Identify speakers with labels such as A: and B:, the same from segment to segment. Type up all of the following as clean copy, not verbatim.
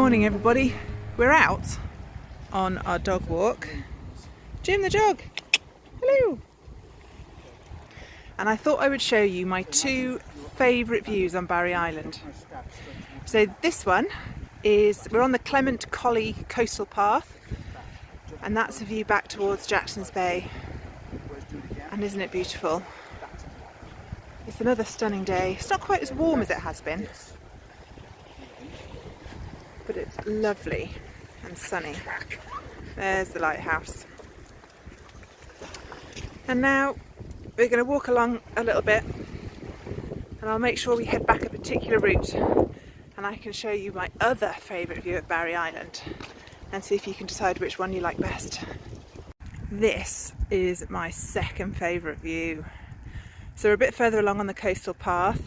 A: morning everybody. We're out on our dog walk. Jim the dog, hello. And I thought I would show you my two favourite views on Barry Island. So this one is, we're on the Clement Colley coastal path, and that's a view back towards Jackson's Bay. And isn't it beautiful? It's another stunning day. It's not quite as warm as it has been, but it's lovely and sunny. There's the lighthouse. And now we're going to walk along a little bit, and I'll make sure we head back a particular route, and I can show you my other favourite view at Barry Island and see if you can decide which one you like best. This is my second favourite view. So we're a bit further along on the coastal path.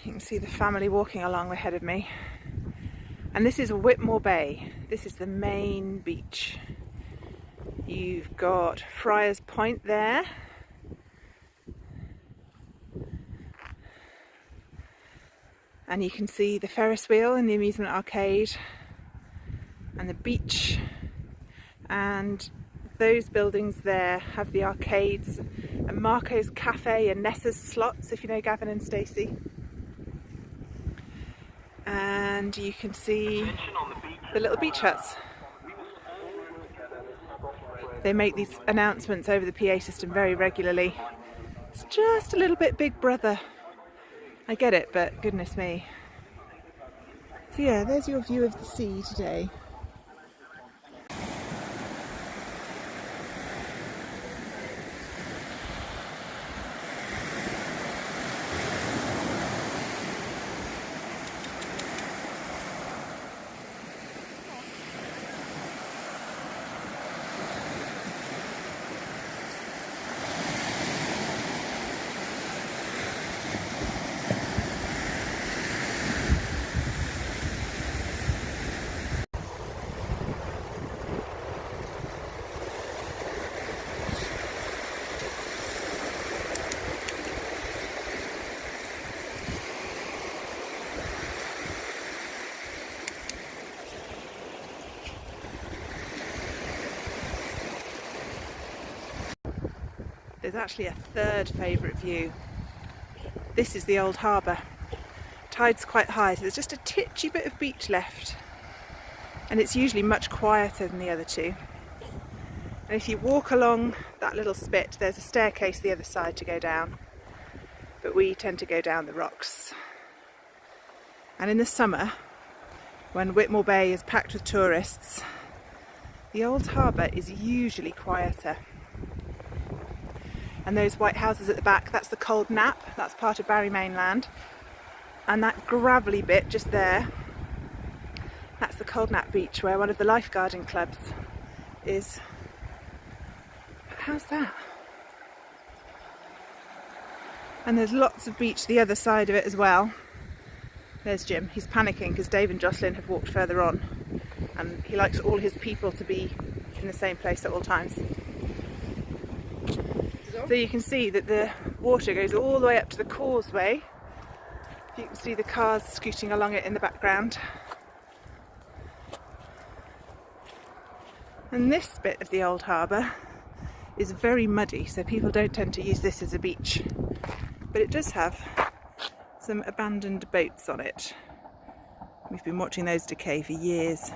A: You can see the family walking along ahead of me. And this is Whitmore Bay. This is the main beach. You've got Friars Point there. And you can see the Ferris wheel and the amusement arcade and the beach. And those buildings there have the arcades and Marco's Cafe and Nessa's Slots, if you know Gavin and Stacey. And you can see the little beach huts. They make these announcements over the PA system very regularly. It's just a little bit Big Brother. I get it, but goodness me. So yeah, there's your view of the sea today. There's actually a third favourite view. This is the old harbour. Tide's quite high, so there's just a titchy bit of beach left. And it's usually much quieter than the other two. And if you walk along that little spit, there's a staircase the other side to go down. But we tend to go down the rocks. And in the summer, when Whitmore Bay is packed with tourists, the old harbour is usually quieter. And those white houses at the back, that's the Cold Nap, that's part of Barry mainland. And that gravelly bit just there, that's the Cold Nap beach where one of the lifeguarding clubs is. How's that? And there's lots of beach the other side of it as well. There's Jim, he's panicking because Dave and Jocelyn have walked further on, and he likes all his people to be in the same place at all times. So you can see that the water goes all the way up to the causeway. You can see the cars scooting along it in the background. And this bit of the old harbour is very muddy, so people don't tend to use this as a beach. But it does have some abandoned boats on it. We've been watching those decay for years.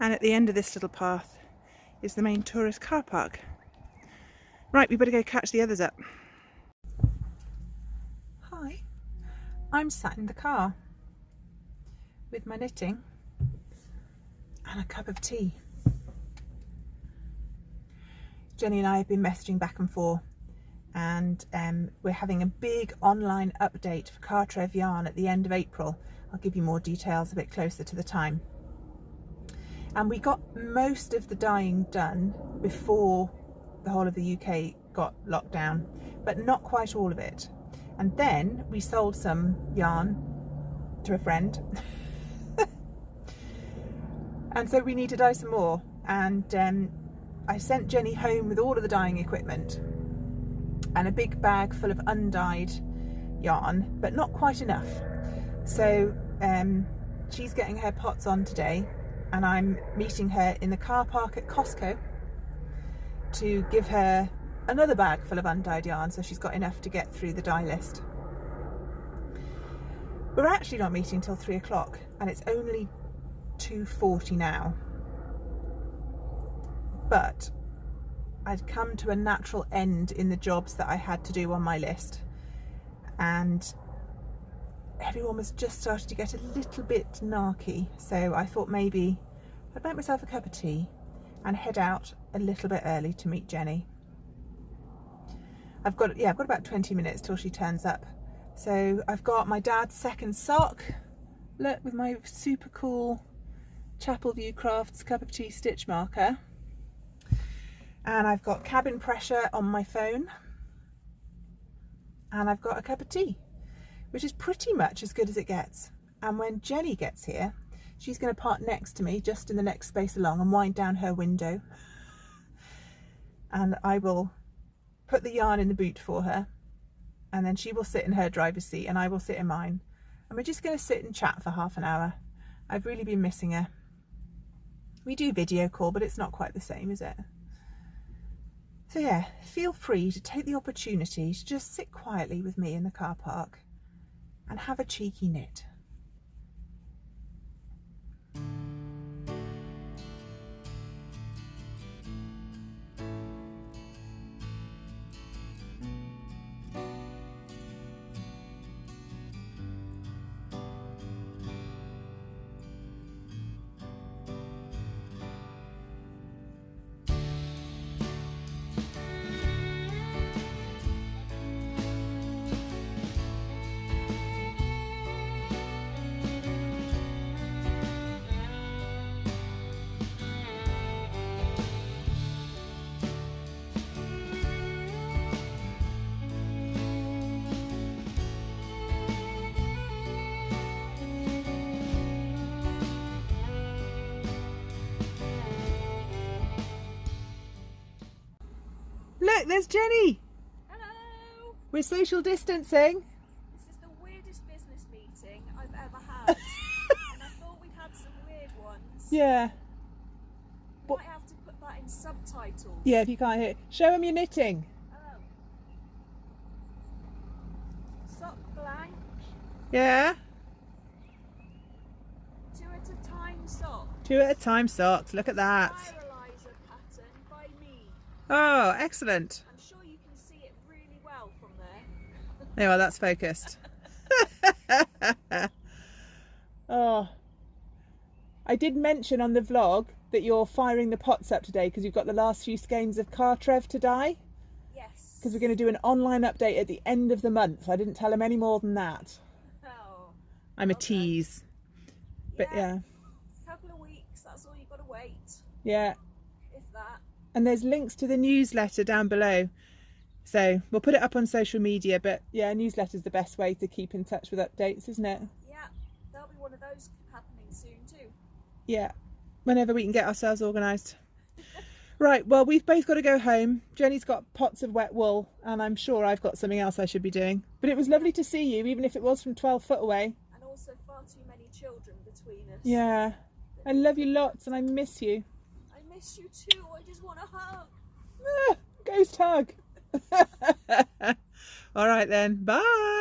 A: And at the end of this little path is the main tourist car park. Right, we better go catch the others up. Hi, I'm sat in the car with my knitting and a cup of tea. Jenny and I have been messaging back and forth, and we're having a big online update for Cartref Yarn at the end of April. I'll give you more details a bit closer to the time. And we got most of the dyeing done before the whole of the UK got locked down, but not quite all of it. And then we sold some yarn to a friend. And so we need to dye some more. And I sent Jenny home with all of the dyeing equipment and a big bag full of undyed yarn, but not quite enough. So she's getting her pots on today, and I'm meeting her in the car park at Costco to give her another bag full of undyed yarn, so she's got enough to get through the dye list. We're actually not meeting till 3 o'clock, and it's only 2:40 now. But I'd come to a natural end in the jobs that I had to do on my list, and everyone was just starting to get a little bit narky, so I thought maybe I'd make myself a cup of tea and head out a little bit early to meet Jenny. I've got about 20 minutes till she turns up. So I've got my dad's second sock, look, with my super cool Chapel View Crafts cup of tea stitch marker. And I've got cabin pressure on my phone. And I've got a cup of tea, which is pretty much as good as it gets. And when Jenny gets here, she's going to park next to me, just in the next space along, and wind down her window. And I will put the yarn in the boot for her. And then she will sit in her driver's seat and I will sit in mine. And we're just going to sit and chat for half an hour. I've really been missing her. We do video call, but it's not quite the same, is it? So yeah, feel free to take the opportunity to just sit quietly with me in the car park and have a cheeky knit. Look, there's Jenny.
B: Hello.
A: We're social distancing.
B: This is the weirdest business meeting I've ever had. And I thought we'd had some weird ones.
A: Yeah.
B: Might have to put that in subtitles.
A: Yeah, if you can't hear. Show them your knitting.
B: Oh. Sock blank.
A: Yeah.
B: 2 at a time sock.
A: 2 at a time socks. Look at that.
B: Spiralizer pattern by me.
A: Oh, excellent.
B: I'm sure you can see it really well from there.
A: There you are, that's focused. Oh, I did mention on the vlog that you're firing the pots up today because you've got the last few skeins of Cartref to dye.
B: Yes.
A: Because we're going to do an online update at the end of the month. I didn't tell him any more than that.
B: Oh.
A: I'm a
B: Okay.
A: tease. But yeah.
B: Couple of weeks, that's all you've got to wait.
A: Yeah.
B: If that.
A: And there's links to the newsletter down below. So we'll put it up on social media, but yeah, newsletter's the best way to keep in touch with updates, isn't it?
B: Yeah, there'll be one of those happening soon too.
A: Yeah, whenever we can get ourselves organised. Right, well, we've both got to go home. Jenny's got pots of wet wool, and I'm sure I've got something else I should be doing. But it was lovely to see you, even if it was from 12 foot away.
B: And also far too many children between us.
A: Yeah, I love you lots and I miss you.
B: I miss you too, I just want a hug.
A: Ghost hug. All right then, bye.